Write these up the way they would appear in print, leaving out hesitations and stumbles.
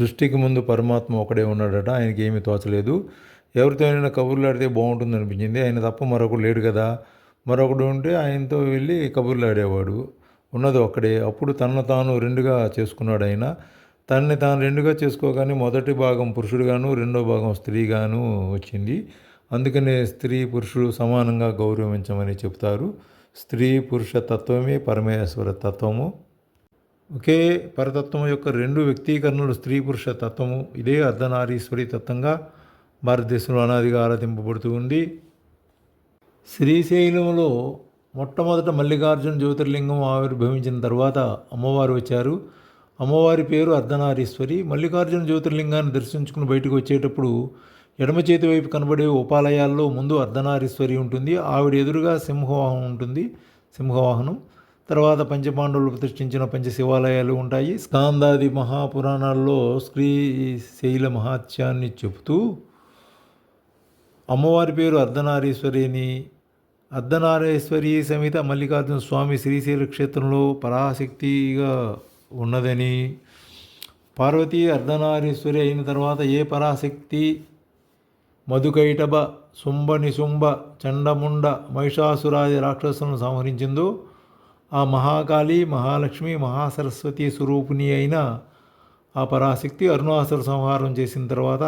సృష్టికి ముందు పరమాత్మ ఒకడే ఉన్నాడట. ఆయనకి ఏమీ తోచలేదు. ఎవరితో అయినా కబుర్లాడితే బాగుంటుంది అనిపించింది. ఆయన తప్ప మరొకడు లేడు కదా, మరొకడు ఉంటే ఆయనతో వెళ్ళి కబుర్లాడేవాడు. ఉన్నది ఒక్కడే. అప్పుడు తనను తాను రెండుగా చేసుకున్నాడు ఆయన. తనని తాను రెండుగా చేసుకోగానే మొదటి భాగం పురుషుడుగాను, రెండో భాగం స్త్రీగాను వచ్చింది. అందుకనే స్త్రీ పురుషుడు సమానంగా గౌరవించమని చెప్తారు. స్త్రీ పురుష తత్వమే పరమేశ్వర తత్వము. ఒకే పరతత్వం యొక్క రెండు వ్యక్తీకరణలు స్త్రీ పురుష తత్వము. ఇదే అర్ధనారీశ్వరి తత్వంగా భారతదేశంలో అనాదిగా ఆరాధింపబడుతూ ఉంది. శ్రీశైలంలో మొట్టమొదట మల్లికార్జున జ్యోతిర్లింగం ఆవిర్భవించిన తర్వాత అమ్మవారు వచ్చారు. అమ్మవారి పేరు అర్ధనారీశ్వరి. మల్లికార్జున జ్యోతిర్లింగాన్ని దర్శించుకుని బయటకు వచ్చేటప్పుడు ఎడమ చేతి వైపు కనబడే ఉపాలయాల్లో ముందు అర్ధనారీశ్వరి ఉంటుంది. ఆవిడ ఎదురుగా సింహవాహనం ఉంటుంది, సింహవాహనం. తర్వాత పంచపాండవులు ప్రతిష్ఠించిన పంచశివాలయాలు ఉంటాయి. స్కాందాది మహాపురాణాల్లో శ్రీశైల మహాత్యాన్ని చెబుతూ అమ్మవారి పేరు అర్ధనారీశ్వరి అని, అర్ధనారీశ్వరి సమేత మల్లికార్జున స్వామి శ్రీశైల క్షేత్రంలో పరాశక్తిగా ఉన్నదని, పార్వతీ అర్ధనారీశ్వరి అయిన తర్వాత ఏ పరాశక్తి మధుకైటభ, శుంభ నిశుంభ, చండముండ, మహిషాసురాది రాక్షసులను సంహరించిందో ఆ మహాకాళి, మహాలక్ష్మి, మహాసరస్వతి స్వరూపిణి అయిన ఆ పరాశక్తి అరుణాసుర సంహారం చేసిన తర్వాత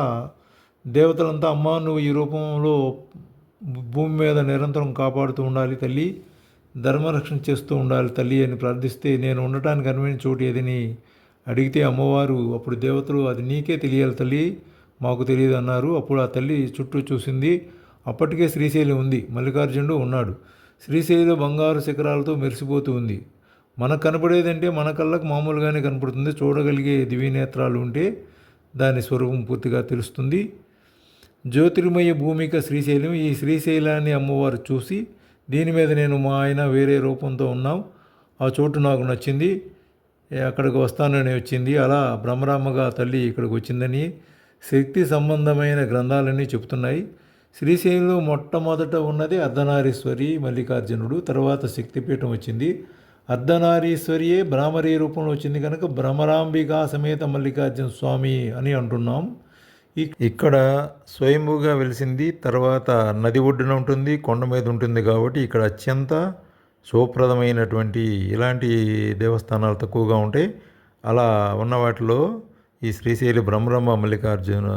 దేవతలంతా అమ్మ నువ్వు ఈ రూపంలో భూమి మీద నిరంతరం కాపాడుతూ ఉండాలి తల్లి, ధర్మరక్షణ చేస్తూ ఉండాలి తల్లి అని ప్రార్థిస్తే, నేను ఉండటానికి అనువైన చోటు ఏదని అడిగితే అమ్మవారు అప్పుడు దేవతలు అది నీకే తెలియాలి తల్లి, మాకు తెలియదు అన్నారు. అప్పుడు ఆ తల్లి చుట్టూ చూసింది. అప్పటికే శ్రీశైలం ఉంది, మల్లికార్జునుడు ఉన్నాడు. శ్రీశైలం బంగారు శిఖరాలతో మెరిసిపోతూ ఉంది. మనకు కనపడేదంటే మన కళ్ళకు మామూలుగానే కనపడుతుంది. చూడగలిగే దివ్యనేత్రాలు ఉంటే దాని స్వరూపం పూర్తిగా తెలుస్తుంది. జ్యోతిర్మయ భూమిక శ్రీశైలం. ఈ శ్రీశైలాన్ని అమ్మవారు చూసి దీని మీద నేను మా ఆయన వేరే రూపంతో ఉన్నాం, ఆ చోటు నాకు నచ్చింది, అక్కడికి వస్తానని వచ్చింది. అలా బ్రహ్మరామగా తల్లి ఇక్కడికి వచ్చిందని శక్తి సంబంధమైన గ్రంథాలన్నీ చెబుతున్నాయి. శ్రీశైలంలో మొట్టమొదట ఉన్నది అర్ధనారీశ్వరి మల్లికార్జునుడు, తర్వాత శక్తిపీఠం వచ్చింది. అర్ధనారీశ్వరియే భ్రామరీ రూపంలో వచ్చింది కనుక భ్రమరాంబికా సమేత మల్లికార్జున స్వామి అని అంటున్నాం. ఇక్కడ స్వయంభూగా వెలిసింది. తర్వాత నది ఒడ్డున ఉంటుంది, కొండ మీద ఉంటుంది కాబట్టి ఇక్కడ అత్యంత శుభప్రదమైనటువంటి ఇలాంటి దేవస్థానాలు తక్కువగా ఉంటాయి. అలా ఉన్న వాటిలో ఈ శ్రీశైల బ్రహ్మరాంబ మల్లికార్జున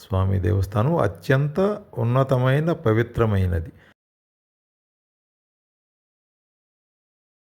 స్వామి దేవస్థానం అత్యంత ఉన్నతమైన పవిత్రమైనది.